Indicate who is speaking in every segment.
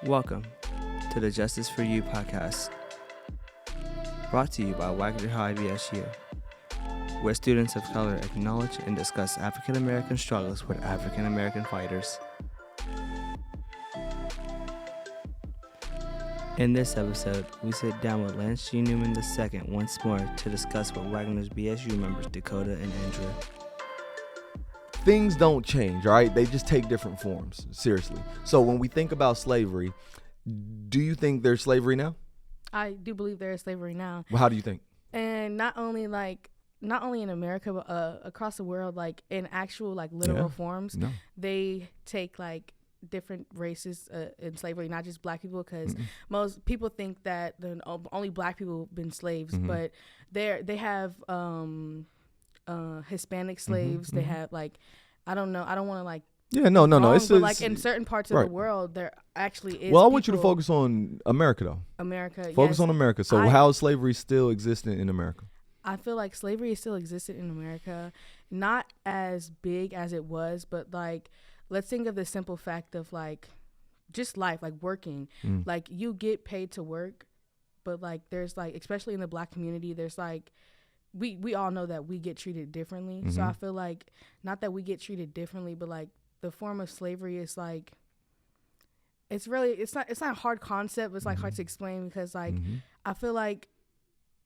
Speaker 1: Welcome to the Justice for You podcast, brought to you by Waggener IBSU, where students of color acknowledge and discuss African American struggles with African American fighters. In this episode, we sit down with G Newman II once more to discuss with Waggener's BSU members Dakota and Andrew.
Speaker 2: Things don't change, all right? They just take different forms, seriously. So when we think about slavery, do you think there's slavery now?
Speaker 3: I do believe there is slavery now.
Speaker 2: Well, how do you think?
Speaker 3: And not only in America, but across the world, like in actual like literal forms, they take like different races in slavery, not just black people, because most people think that only black people have been slaves, but they have Hispanic slaves. They have like, I don't know, I don't want to like it's like in certain parts of the world there actually is.
Speaker 2: Well, I want you to focus on America though. Focus on America. So how is slavery still existent in America?
Speaker 3: I feel like slavery is still existent in America, not as big as it was, but like let's think of the simple fact of like just life, like working. Like you get paid to work, but like there's like, especially in the black community, there's like we all know that we get treated differently. So I feel like not that we get treated differently, but like the form of slavery is like it's not a hard concept, but it's like hard to explain because like I feel like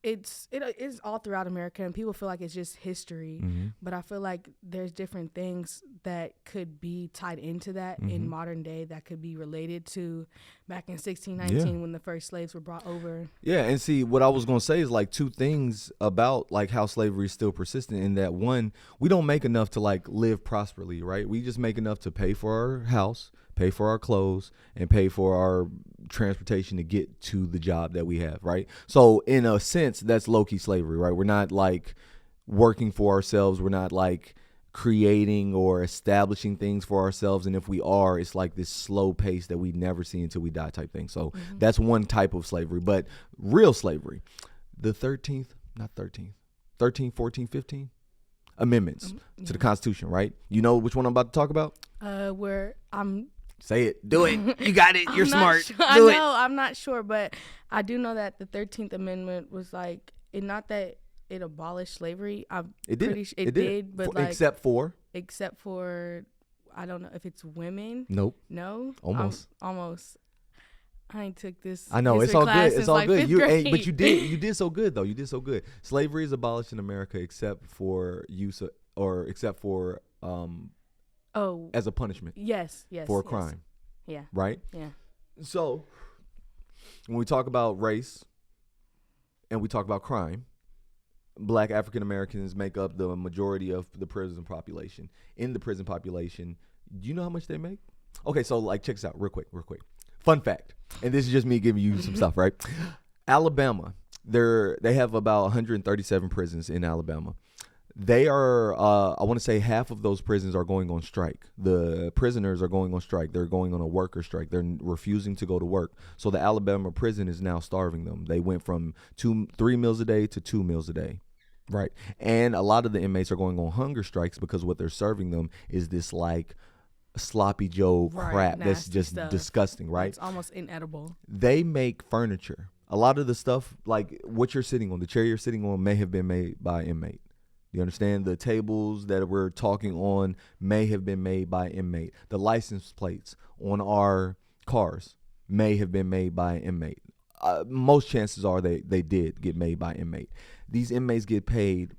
Speaker 3: it is all throughout America and people feel like it's just history, but I feel like there's different things that could be tied into that in modern day that could be related to back in 1619 when the first slaves were brought over. Yeah,
Speaker 2: and see, what I was going to say is like two things about like how slavery is still persistent in that one, we don't make enough to like live prosperly, right? We just make enough to pay for our house, pay for our clothes, and pay for our transportation to get to the job that we have, right? So in a sense, that's low-key slavery, right? We're not like working for ourselves. We're not like creating or establishing things for ourselves. And if we are, it's like this slow pace that we never see until we die type thing. So that's one type of slavery. But real slavery, the 13th, 14, 15 amendments to the Constitution, right? You know which one I'm about to talk about?
Speaker 1: Say it. Do it. You got it. You're smart.
Speaker 3: I'm not sure, but I do know that the 13th Amendment was like, not that it abolished slavery. It did, but like,
Speaker 2: except for,
Speaker 3: I don't know if it's women.
Speaker 2: Nope.
Speaker 3: No.
Speaker 2: Almost.
Speaker 3: I ain't took this.
Speaker 2: I know it's all good. It's all
Speaker 3: like
Speaker 2: good. But you did so good though. You did so good. Slavery is abolished in America except for as a punishment.
Speaker 3: Yes.
Speaker 2: For a crime.
Speaker 3: Yeah.
Speaker 2: Right?
Speaker 3: Yeah.
Speaker 2: So when we talk about race and we talk about crime, black African Americans make up the majority of the prison population. In the prison population, do you know how much they make? Okay, so like check this out real quick. Fun fact. And this is just me giving you some stuff, right? Alabama, they have about 137 prisons in Alabama. They are, I want to say half of those prisons are going on strike. The prisoners are going on strike. They're going on a worker strike. They're refusing to go to work. So the Alabama prison is now starving them. They went from 3 meals a day to 2 meals a day. Right. And a lot of the inmates are going on hunger strikes because what they're serving them is this like sloppy Joe crap that's just disgusting, right?
Speaker 3: It's almost inedible.
Speaker 2: They make furniture. A lot of the stuff, like what you're sitting on, the chair you're sitting on may have been made by an inmate. You understand? The tables that we're talking on may have been made by an inmate. The license plates on our cars may have been made by an inmate. Most chances are they did get made by an inmate. These inmates get paid,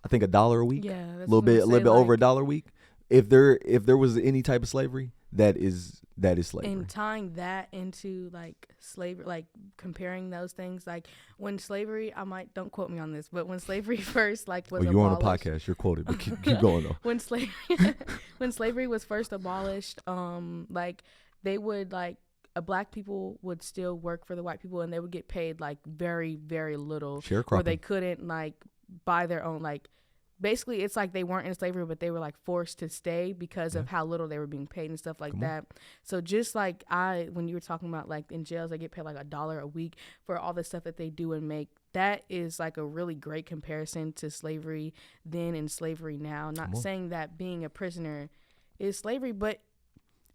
Speaker 2: I think, $1 a week.
Speaker 3: Yeah, that's
Speaker 2: a little bit over $1 a week. If there was any type of slavery, that is slavery.
Speaker 3: And tying that into like slavery, like comparing those things, like when slavery, don't quote me on this, but when slavery first was abolished.
Speaker 2: You're on a podcast, you're quoted, but keep going though.
Speaker 3: when slavery was first abolished, like they would like black people would still work for the white people and they would get paid like very, very little, or they couldn't like buy their own like. Basically, it's like they weren't in slavery, but they were like forced to stay because of how little they were being paid and stuff like that. So just like when you were talking about like in jails, they get paid like $1 a week for all the stuff that they do and make. That is like a really great comparison to slavery then and slavery now. Not saying that being a prisoner is slavery, but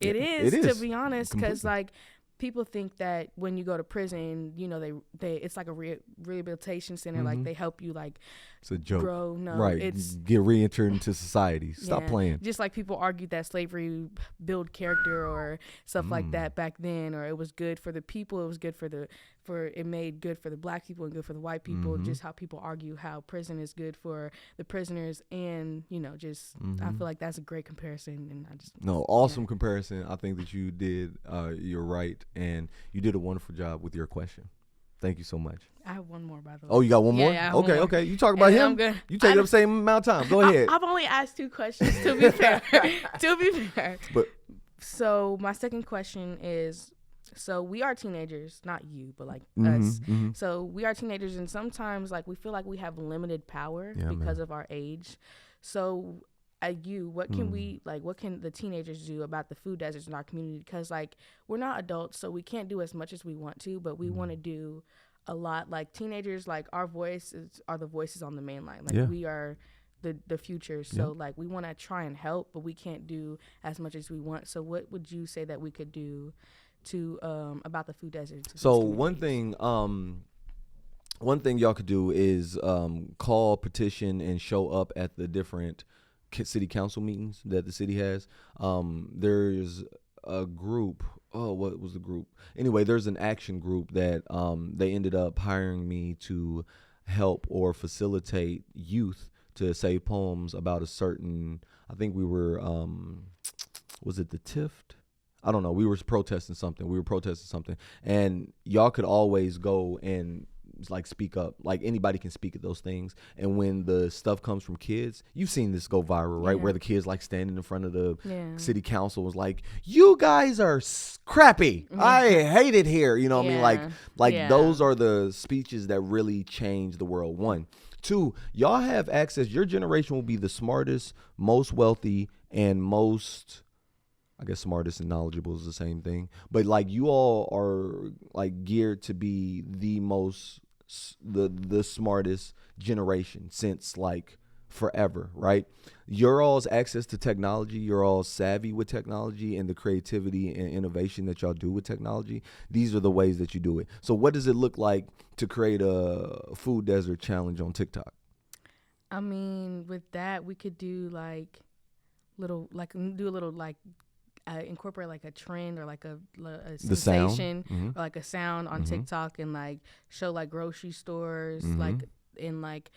Speaker 3: It is,
Speaker 2: It is.
Speaker 3: to be honest, because
Speaker 2: Completely.
Speaker 3: like people think that when you go to prison, you know, they it's like a rehabilitation center, like they help you like
Speaker 2: It's a joke.
Speaker 3: grow. No,
Speaker 2: Right.
Speaker 3: it's
Speaker 2: Get reintered into society. Stop
Speaker 3: yeah.
Speaker 2: playing.
Speaker 3: Just like people argued that slavery build character or stuff like that back then, or it was good for the people, it was good for it made good for the black people and good for the white people. Just how people argue how prison is good for the prisoners, and you know, just I feel like that's a great comparison, and I just
Speaker 2: Awesome comparison. I think that you did. You're right, and you did a wonderful job with your question. Thank you so much.
Speaker 3: I have one more, by the way.
Speaker 2: Oh, you got one more?
Speaker 3: Yeah, I have one more.
Speaker 2: Okay. You talk about
Speaker 3: And
Speaker 2: him.
Speaker 3: I'm good.
Speaker 2: You take up the same amount of time. Go ahead.
Speaker 3: I've only asked 2 questions, to be fair. To be fair.
Speaker 2: But
Speaker 3: So my second question is, so we are teenagers, not you, but like us. So we are teenagers, and sometimes like we feel like we have limited power because of our age. So what can what can the teenagers do about the food deserts in our community? Because like we're not adults, so we can't do as much as we want to, but we want to do a lot. Like teenagers, like our voices are the voices on the main line. Like we are the future. So like we want to try and help, but we can't do as much as we want. So what would you say that we could do to about the food deserts?
Speaker 2: so one thing y'all could do is call, petition, and show up at the different city council meetings that the city has. There's a group. Oh, what was the group? Anyway, there's an action group that they ended up hiring me to help or facilitate youth to say poems about a certain, I think we were, was it the TIFT? I don't know. We were protesting something. And y'all could always go and like speak up. Like anybody can speak at those things. And when the stuff comes from kids, you've seen this go viral, right? Where the kids like standing in front of the city council was like, "You guys are crappy. I hate it here." You know what I mean? Like those are the speeches that really change the world. 1. 2, y'all have access. Your generation will be the smartest, most wealthy, and most, I guess smartest and knowledgeable is the same thing. But like you all are like geared to be the most, the smartest generation since like forever, right? Your all's access to technology, you're all savvy with technology and the creativity and innovation that y'all do with technology. These are the ways that you do it. So what does it look like to create a food desert challenge on TikTok?
Speaker 3: I mean, with that, we could do like incorporate like a trend or like a sensation or like a sound on TikTok, and like show like grocery stores like in like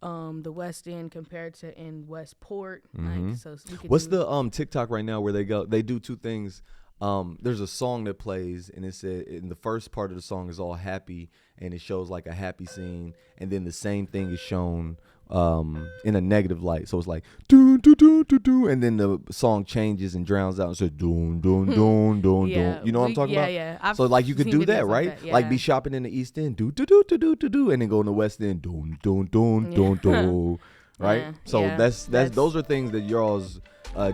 Speaker 3: the West End compared to in Westport. Like so we could
Speaker 2: What's the TikTok right now where they do 2 things? There's a song that plays, and it said in the first part of the song is all happy, and it shows like a happy scene, and then the same thing is shown in a negative light. So it's like doo doo doo doo doo, and then the song changes and drowns out and says doon doon doon doon doon. You know what I'm talking about?
Speaker 3: Yeah.
Speaker 2: So like you could do that, right?
Speaker 3: Like, that,
Speaker 2: like be shopping in the East End, do do do do do do do, and then go in the West End, doon doon doon doon doon. Right?
Speaker 3: Yeah,
Speaker 2: So
Speaker 3: yeah.
Speaker 2: that's those are things that y'all's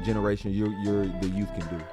Speaker 2: generation, the youth can do.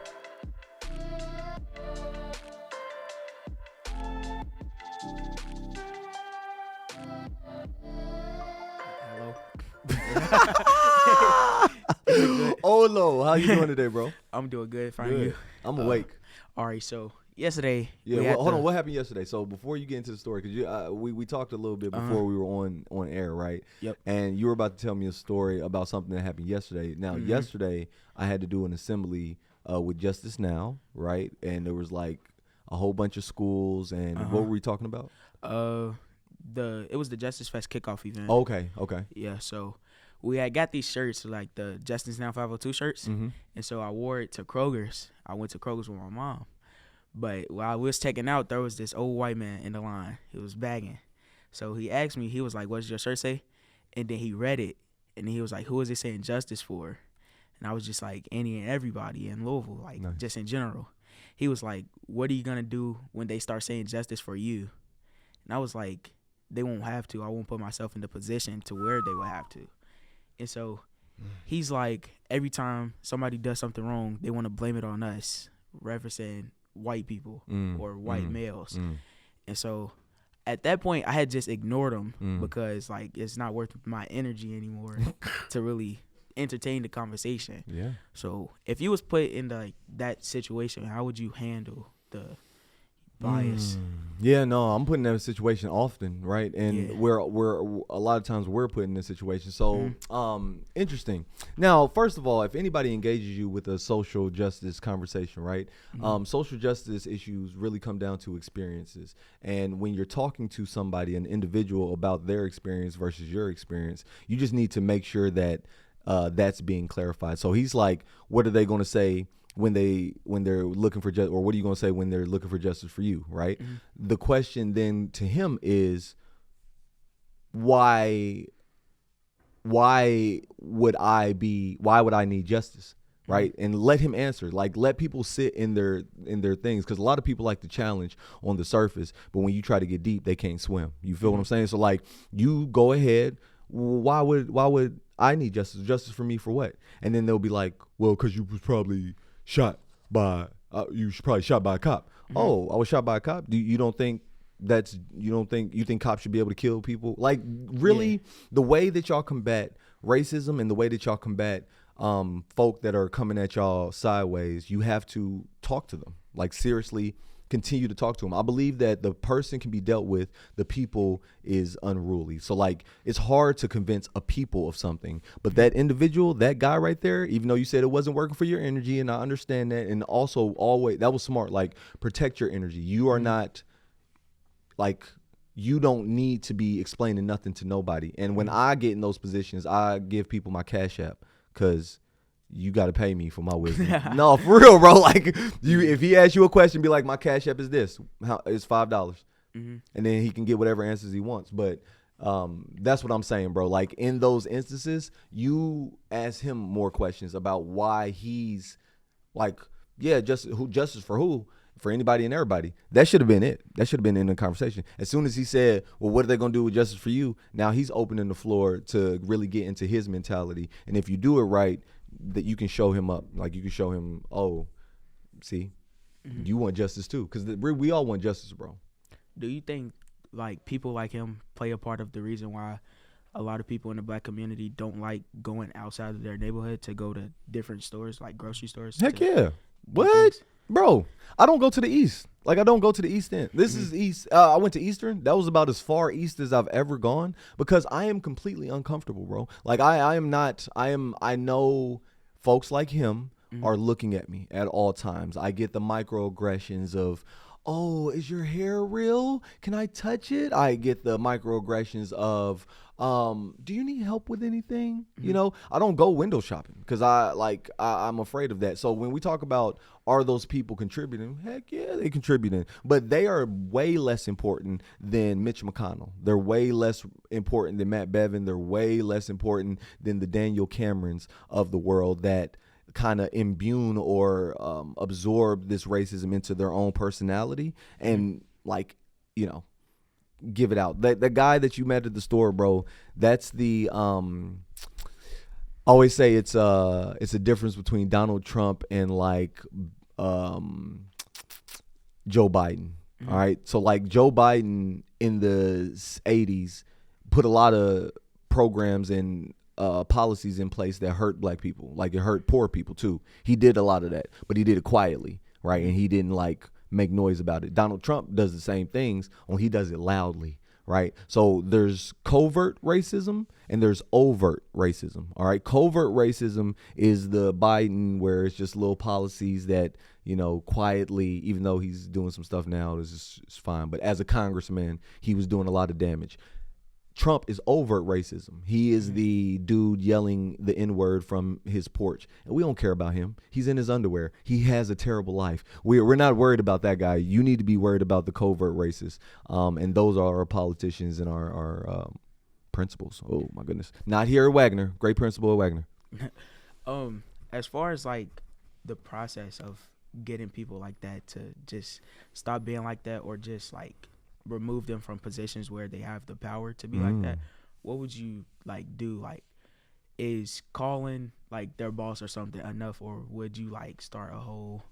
Speaker 2: Olo, how you doing today, bro?
Speaker 4: I'm doing good. Finding you.
Speaker 2: I'm awake.
Speaker 4: All right. So yesterday,
Speaker 2: Hold on. What happened yesterday? So before you get into the story, because we talked a little bit before we were on air, right?
Speaker 4: Yep.
Speaker 2: And you were about to tell me a story about something that happened yesterday. Now, yesterday I had to do an assembly with Justice Now, right? And there was like a whole bunch of schools, and what were we talking about?
Speaker 4: It was the Justice Fest kickoff event.
Speaker 2: Okay.
Speaker 4: Yeah. So we had got these shirts, like the Justice Now 502 shirts, and so I wore it to Kroger's. I went to Kroger's with my mom, but while I was taking out, there was this old white man in the line. He was bagging, so he asked me. He was like, "What does your shirt say?" And then he read it, and he was like, "Who is it saying justice for?" And I was just like, "Any and everybody in Louisville, like just in general." He was like, "What are you gonna do when they start saying justice for you?" And I was like, "They won't have to. I won't put myself in the position to where they will have to." And so he's like, every time somebody does something wrong, they want to blame it on us, referencing white people or white males. And so at that point, I had just ignored him because like it's not worth my energy anymore to really entertain the conversation.
Speaker 2: Yeah.
Speaker 4: So if you was put in that situation, how would you handle the bias?
Speaker 2: Yeah, no, I'm put in that situation often, right? And
Speaker 4: Yeah.
Speaker 2: we're a lot of times we're put in this situation. So, interesting. Now, first of all, if anybody engages you with a social justice conversation, right? Social justice issues really come down to experiences. And when you're talking to somebody, an individual, about their experience versus your experience, you just need to make sure that that's being clarified. So he's like, what are they going to say when they're looking for justice, or what are you going to say when they're looking for justice for you, right? The question then to him is, why would I need justice, right? And let him answer. Like, let people sit in their things, because a lot of people like to challenge on the surface, but when you try to get deep, they can't swim. You feel what I'm saying? So like, you go ahead. Why would I need justice? Justice for me for what? And then they'll be like, well, because you was probably shot by a cop. Oh, I was shot by a cop. You think cops should be able to kill people? Like, really, the way that y'all combat racism and the way that y'all combat folk that are coming at y'all sideways, you have to talk to them. Like, seriously, continue to talk to them. I believe that the person can be dealt with, the people is unruly. So like, it's hard to convince a people of something, but that individual, that guy right there, even though you said it wasn't working for your energy, and I understand that, and also always, that was smart, like, protect your energy. You are not, like, you don't need to be explaining nothing to nobody. And when I get in those positions, I give people my Cash App, because you got to pay me for my wisdom. No, for real, bro. Like, if he asks you a question, be like, my Cash App is this. It's $5. And then he can get whatever answers he wants. But that's what I'm saying, bro. Like, in those instances, you ask him more questions about why he's like, justice for who? For anybody and everybody. That should have been it. That should have been in the conversation. As soon as he said, well, what are they going to do with justice for you? Now he's opening the floor to really get into his mentality. And if you do it right, that you can show him up. Like, you can show him, oh, see, you want justice too. Because we all want justice, bro.
Speaker 4: Do you think, like, people like him play a part of the reason why a lot of people in the black community don't like going outside of their neighborhood to go to different stores, like grocery stores?
Speaker 2: Heck yeah. What? Bro, I don't go to the East. Like, I don't go to the East End. This is East. I went to Eastern. That was about as far east as I've ever gone, because I am completely uncomfortable, bro. Like, I know folks like him are looking at me at all times. I get the microaggressions of, oh, is your hair real? Can I touch it? I get the microaggressions of, do you need help with anything? You know, I don't go window shopping because I'm afraid of that. So when we talk about, are those people contributing? Heck yeah, they contributing. But they are way less important than Mitch McConnell. They're way less important than Matt Bevin. They're way less important than the Daniel Camerons of the world that kind of imbue or absorb this racism into their own personality and, like, you know, give it out. The guy that you met at the store, bro, that's the I always say it's a difference between Donald Trump and like Joe Biden. All right. So like Joe Biden in the 80s put a lot of programs and policies in place that hurt black people. Like, it hurt poor people too. He did a lot of that, but he did it quietly, right? And he didn't like make noise about it. Donald Trump does the same things, only he does it loudly, right? So there's covert racism and there's overt racism. All right. Covert racism is the Biden where it's just little policies that, you know, quietly, even though he's doing some stuff now, it's fine. But as a congressman, he was doing a lot of damage. Trump is overt racism. He is the dude yelling the N-word from his porch. And we don't care about him. He's in his underwear. He has a terrible life. We're not worried about that guy. You need to be worried about the covert racists. And those are our politicians and our principals. Oh, my goodness. Not here at Waggener. Great principal at Waggener.
Speaker 4: As far as, like, the process of getting people like that to just stop being like that, or just, like, remove them from positions where they have the power to be like that, what would you like do? Like, is calling like their boss or something enough, or would you like start a whole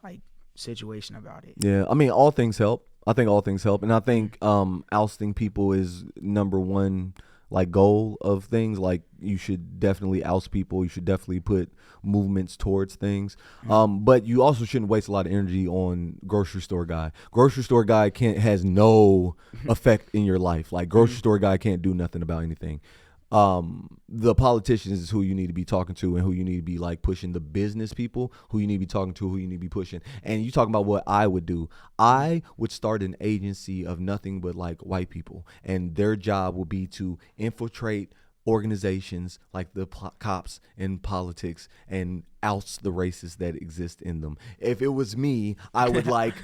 Speaker 4: like situation about it?
Speaker 2: Yeah, I mean, all things help. I think all things help, and I think ousting people is number one like goal of things. Like you should definitely oust people. You should definitely put movements towards things. But you also shouldn't waste a lot of energy on grocery store guy. Grocery store guy has no effect in your life. Like grocery store guy can't do nothing about anything. The politicians is who you need to be talking to and who you need to be like pushing. The business people who you need to be talking to, who you need to be pushing. And you talking about what I would do. I would start an agency of nothing but like white people, and their job would be to infiltrate organizations like the cops in politics and oust the racists that exist in them. If it was me, I would like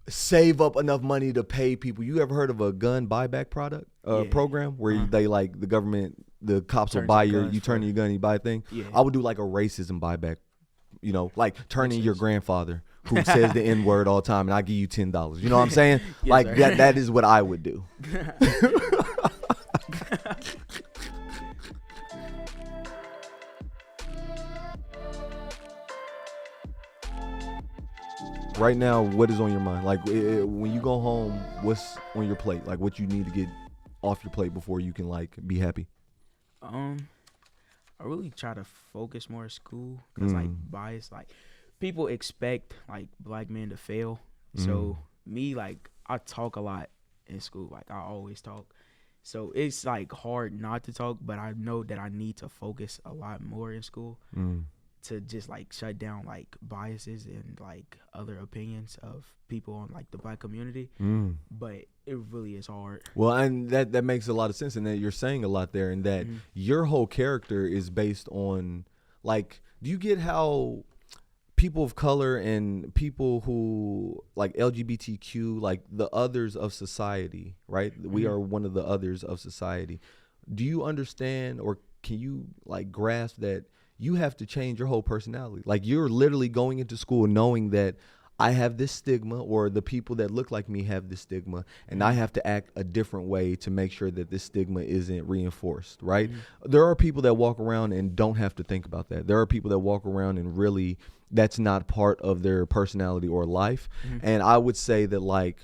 Speaker 2: save up enough money to pay people. You ever heard of a gun buyback program where they like the government, the cops will buy you turn your gun, you buy a thing? Yeah. I would do like a racism buyback, you know, like turning your grandfather who says the N word all the time and I give you $10. You know what I'm saying? Yes, like sir. That is what I would do. Right now, what is on your mind? Like when you go home, what's on your plate? Like what you need to get off your plate before you can like be happy?
Speaker 4: I really try to focus more at school because like bias, like people expect like black men to fail. So me, like I talk a lot in school. Like I always talk. So it's like hard not to talk, but I know that I need to focus a lot more in school. To just like shut down like biases and like other opinions of people on like the black community. But it really is hard. Well,
Speaker 2: and that makes a lot of sense, and that you're saying a lot there, and that your whole character is based on like, do you get how people of color and people who like LGBTQ, like the others of society, right? We are one of the others of society. Do you understand, or can you like grasp that you have to change your whole personality? Like you're literally going into school knowing that I have this stigma, or the people that look like me have this stigma, and I have to act a different way to make sure that this stigma isn't reinforced, right? There are people that walk around and don't have to think about that. There are people that walk around and really that's not part of their personality or life. And I would say that like,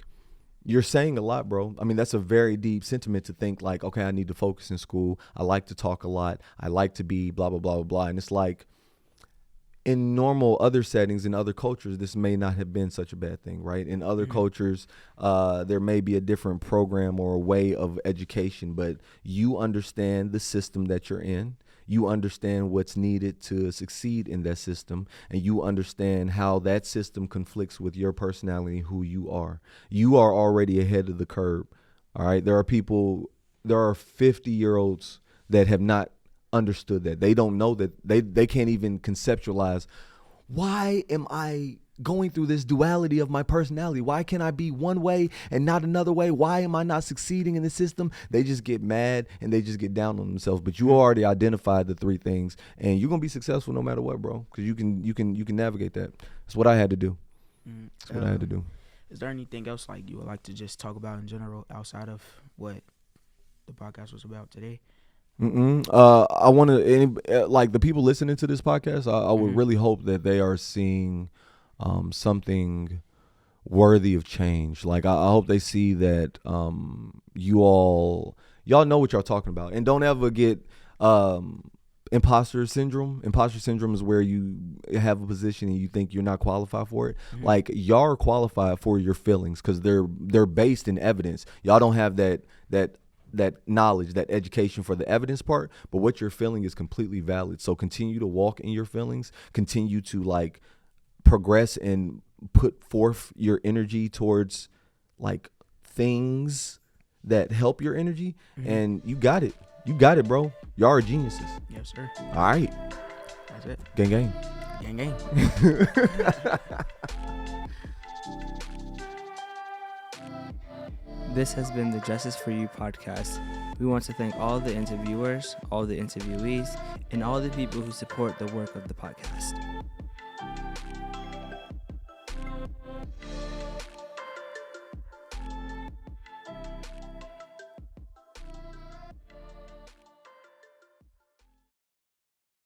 Speaker 2: you're saying a lot, bro. I mean, that's a very deep sentiment to think like, okay, I need to focus in school. I like to talk a lot. I like to be blah, blah, blah, blah, blah. And it's like in normal other settings, in other cultures, this may not have been such a bad thing, right? In other cultures, there may be a different program or a way of education, but you understand the system that you're in. You understand what's needed to succeed in that system, and you understand how that system conflicts with your personality, who you are. You are already ahead of the curve, all right? There are 50-year-olds that have not understood that. They don't know that. They can't even conceptualize, why am I going through this duality of my personality? Why can't I be one way and not another way? Why am I not succeeding in the system? They just get mad and they just get down on themselves. But you already identified the three things, and you're gonna be successful no matter what, bro. Because you can navigate that. That's what I had to do. That's what I had to do.
Speaker 4: Is there anything else like you would like to just talk about in general outside of what the podcast was about today?
Speaker 2: I want to like the people listening to this podcast. I would really hope that they are seeing something worthy of change. Like I hope they see that y'all know what y'all talking about, and don't ever get imposter syndrome. Imposter syndrome is where you have a position and you think you're not qualified for it. Like y'all are qualified for your feelings because they're based in evidence. Y'all don't have that knowledge, that education for the evidence part, but what you're feeling is completely valid. So continue to walk in your feelings, continue to like progress and put forth your energy towards like things that help your energy, and you got it, bro. Y'all are geniuses.
Speaker 4: Yes, sir.
Speaker 2: All right,
Speaker 4: that's it.
Speaker 2: Gang
Speaker 1: This has been the Justice for You podcast. We want to thank all the interviewers, all the interviewees, and all the people who support the work of the podcast.